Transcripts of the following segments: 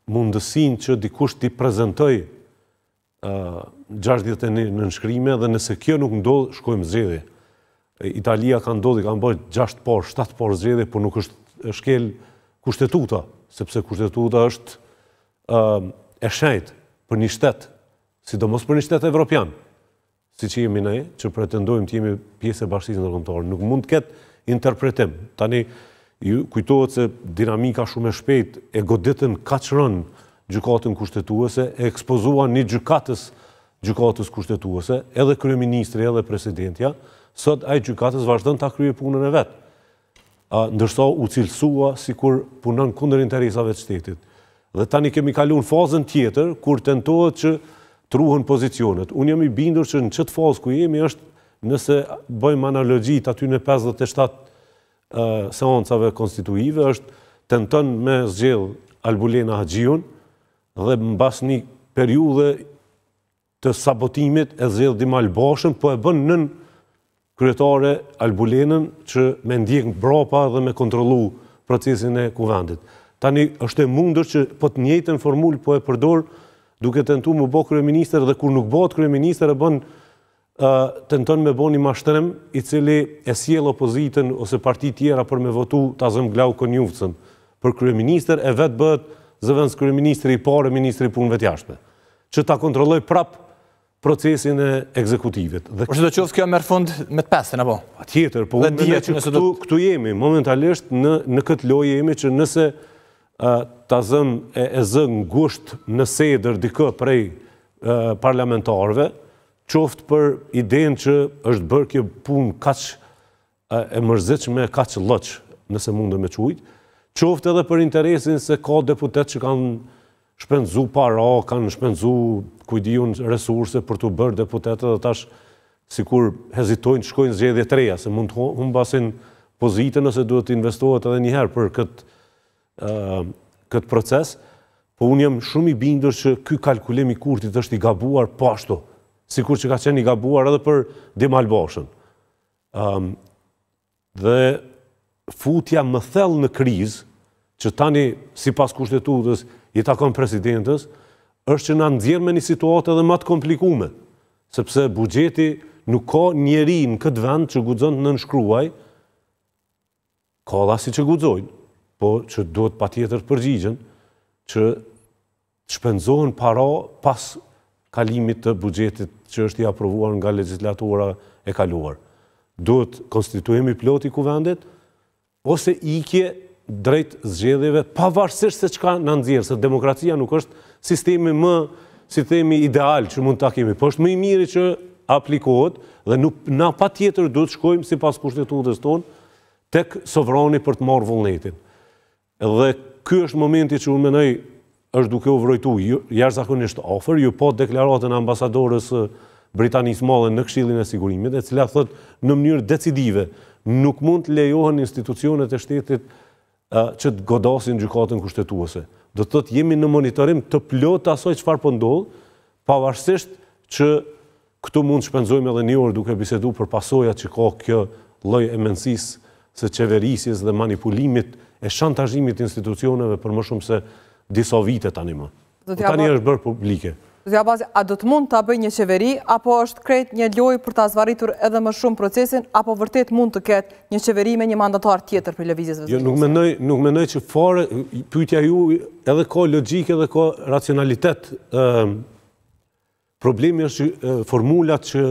mundësinë që dikush t'i prezentoj 61 nënshkrime dhe nëse kjo nuk ndodh, shkojmë zgjedhje. Italia ka ndodhi, ka bërë 6 por, 7 por zgjedhje, por nuk është shkel kushtetuta, sepse kushtetuta është e shenjtë për një shtet, sidomos për një shtet evropian, si që jemi ne, që pretendojmë të jemi pjesë e bashkisë ndërkombëtare. Nuk mund të ketë interpretim. Tani, ju kujtohet se dinamika shumë e shpejt e goditën kaq rënd gjykatën kushtetuese, e ekspozua një gjykatës kushtetuese, edhe kryeministri, edhe presidentja, sot ai gjykatës vazhdon ta kryejë punën e vet. Ndërsa u cilësua sikur punon kundër interesave të shtetit. Dhe tani kemi kaluar në fazën tjetër kur tentohet që të ruhen pozicionet. Unë jam i bindur që në çet fazë ku jemi është, nëse bëjmë analogjit aty në 57 seancave konstituive, është tenton me zgjedh Albulena Haxhiun dhe mbas një periudhe të sabotimit e zgjedh Dimal Bashën, po e bën nën kryetare Albulenën që me ndjek mbrapa dhe me kontrollu procesin e kuvendit. Tani është e mundur që po të njëjtën formulë po e përdor duke tentuar më bë kryeministër dhe kur nuk bëhet kryeministër e bën tenton me bën një mashtrim i cili e sjell opozitën ose parti tjera për me votu Tazëm Glaukën Jufcën për kryeministër, e vet bëhet zëvendës kryeministri i parë, ministri i punëve të jashtme, që ta kontrolloj prap procesin e ekzekutivit. Por sidoqoftë kjo merr fund me të pesën apo? Patjetër, po unë mendoj që këtu jemi momentalisht në këtë lojë jemi që nëse Tazëm e zë ngusht në sedër dikë prej parlamentarëve, qoftë për idenë që është bërë kjo punë kaq e mërzitshme, kaq lloç, nëse mundem me quajt, qoftë edhe për interesin se ka deputet që kanë shpenzu para, kanë shpenzu kujdijun resurse për të bërë deputetet dhe tash sikur hezitojnë të shkojnë zgjedhje të reja, se mund të humbasin pozitën ose duhet të investohet edhe një herë për këtë proces, po unë jam shumë i bindur që ky kalkulim i Kurtit është i gabuar po ashtu, sikur që ka qenë i gabuar edhe për Dimal Bashën. Dhe futja më thellë në krizë, që tani sipas kushtetutës i takon presidentës, është që na nxjerr me një situatë edhe më të komplikuar, sepse buxheti nuk ka njeri në këtë vend që guxon të nënshkruaj, ka dha si që guxojnë, po që duhet patjetër përgjigjen që shpenzohen para pas kalimit të buxhetit që është i aprovuar nga legjislatura e kaluar. Duhet konstituimi plot i kuvendit ose ikje drejt zgjedhjeve pavarësisht se çka na nxjerr, se demokracia nuk është sistemi më, si themi, ideal që mund ta kemi, po është më i miri që aplikohet dhe na patjetër duhet shkojmë sipas kushtetutës tonë tek sovrani për të marrë vullnetin. Dhe ky është momenti që unë mendoj është duke u vrojtuar jashtëzakonisht afër, ju po deklaratën e ambasadorës Britanisë Madhe në Këshillin e Sigurimit, e cila thotë në mënyrë decisive nuk mund të lejohen institucionet e shtetit që të godasin gjykatën kushtetuese. Do të thotë jemi në monitorim të plot asaj çfarë po ndodh, pavarësisht që këtu mund të shpenzojmë edhe një orë duke biseduar për pasojat që ka kjo lloj emënsisë së qeverisjes dhe manipulimit e shantazhimit të institucioneve për më shumë se disa vite tani më. Tani është bërë publike. Zotja Abazi, a do të mund ta bëjë një qeveri, apo është krejt një lojë për ta zvarritur edhe më shumë procesin, apo vërtet mund të ketë një qeveri me një mandatar tjetër për lëvizjes Jo, nuk mendoj që fare pyetja ju edhe ka logjikë edhe ka racionalitet. Problemi është që formulat që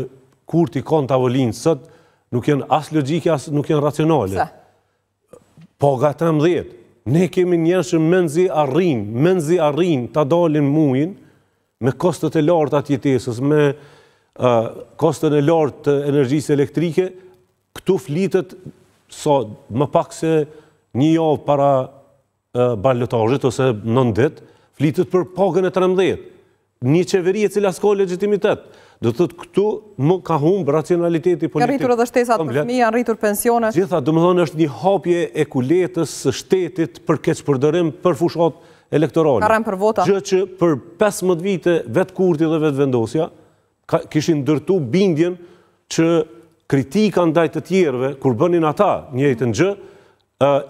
Kurti ka në tavolinë sot nuk janë as logjike, as nuk janë racionale. Po ga 13. Ne kemi njerëz që menzi arrin ta dalin muin me kostet e larta të jetesës, me kostën e lartë të energjisë elektrike, këtu flitet më pak se një javë para balotazhit ose 9 ditë, flitet për pagën e 13. Një qeveri e cila s'ka legjitimitet. Do të thotë këtu më ka humbë racionaliteti politik. Ka rritur edhe shtesat për fëmijë, janë rritur pensionet. Gjitha, domethënë është një hapje e kuletës së shtetit për keqpërdorim për fushat elektorale. Ka rënë për vota. Gjë që për 15 vite vetë Kurti dhe vetë vendosja kishin ndërtu bindjen që kritika ndaj të tjerëve kur bënin ata njëjtën gjë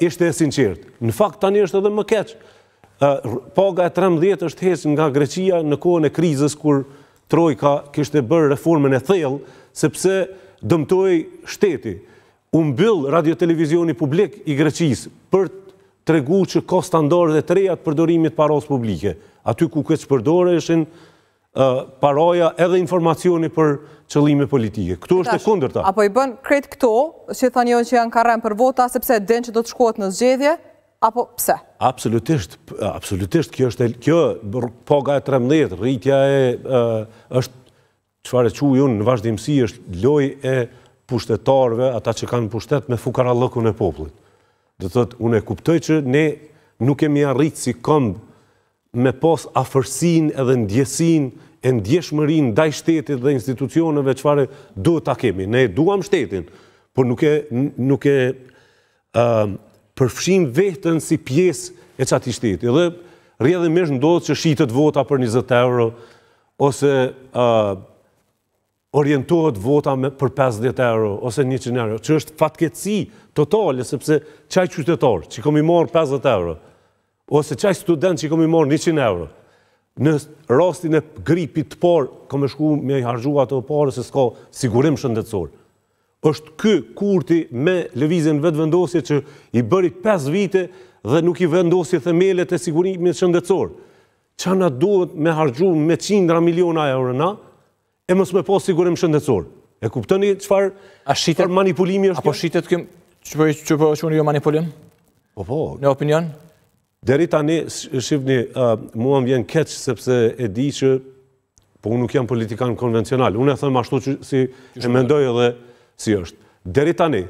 ishte e sinqertë. Në fakt tani është edhe më keq. paga e 13 është heqë nga Greqia në kohën e krizës kur Trojka kishte bërë reformën e thellë, sepse dëmtoi shteti. U mbyll radio-televizioni publik i Greqisë për tregu që ka standarde të reja të përdorimit paros publike. Aty ku këtë përdoreshin paraja edhe informacioni për qëllime politike. Këto është e kundërta. Apo i bën krejt këto, që thani jo që janë karem për vota, sepse den që do të shkohet në zgjedhje, apo pse? Absolutisht, kjo paga e 13, rritja është, çfarë quaj unë në vazhdimsi, është lojë e pushtetarëve, ata që kanë pushtet me fukarallëkun e popullit. Do thotë, unë e kuptoj që ne nuk kemi arritë si këmbë me pas afërsinë edhe ndjesinë e ndjeshmërinë ndaj shtetit dhe institucioneve çfarë duhet ta kemi. Ne duam shtetin, por nuk e përfshim vetën si pjesë e çatij shteti. Dhe rrjedhimisht ndodhet që shitet vota për 20 euro ose orientohet vota për 50 euro ose 100 euro, që është fatkeqësi totale, sepse çaj qytetar që komi marr 50 euro ose çaj student që komi marr 100 euro. Në rastin e gripit të parë, kam shku me harxhu ato parë se s'ka sigurim shëndetësor. Është ky kurti me lëvizjen vetëvendosje që i bëri 5 vite dhe nuk i vendosi themelet e sigurimit shëndetësor. Qa na duhet me harxhu me qindra miliona euro na, e mos me pas sigurim shëndetësor. E kuptoni çfarë manipulimi është? Apo shitet kjo që po quheni jo manipulim? Po. Në opinion? Deri tani, shifni, mua më vjen keq sepse e di që po unë nuk jam politikan konvencional. Unë e them ashtu që si e mendoj edhe si është. Deri tani,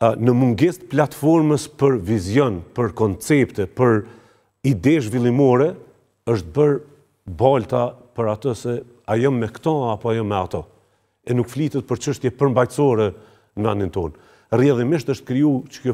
në mungesë të platformës për vizion, për koncepte, për ide zhvillimore, është bërë balta për atë se a jam me këto apo a jam me ato. E nuk flitet për çështje përmbajtësore në anin tonë. Rrjedhimisht është kriju që kjo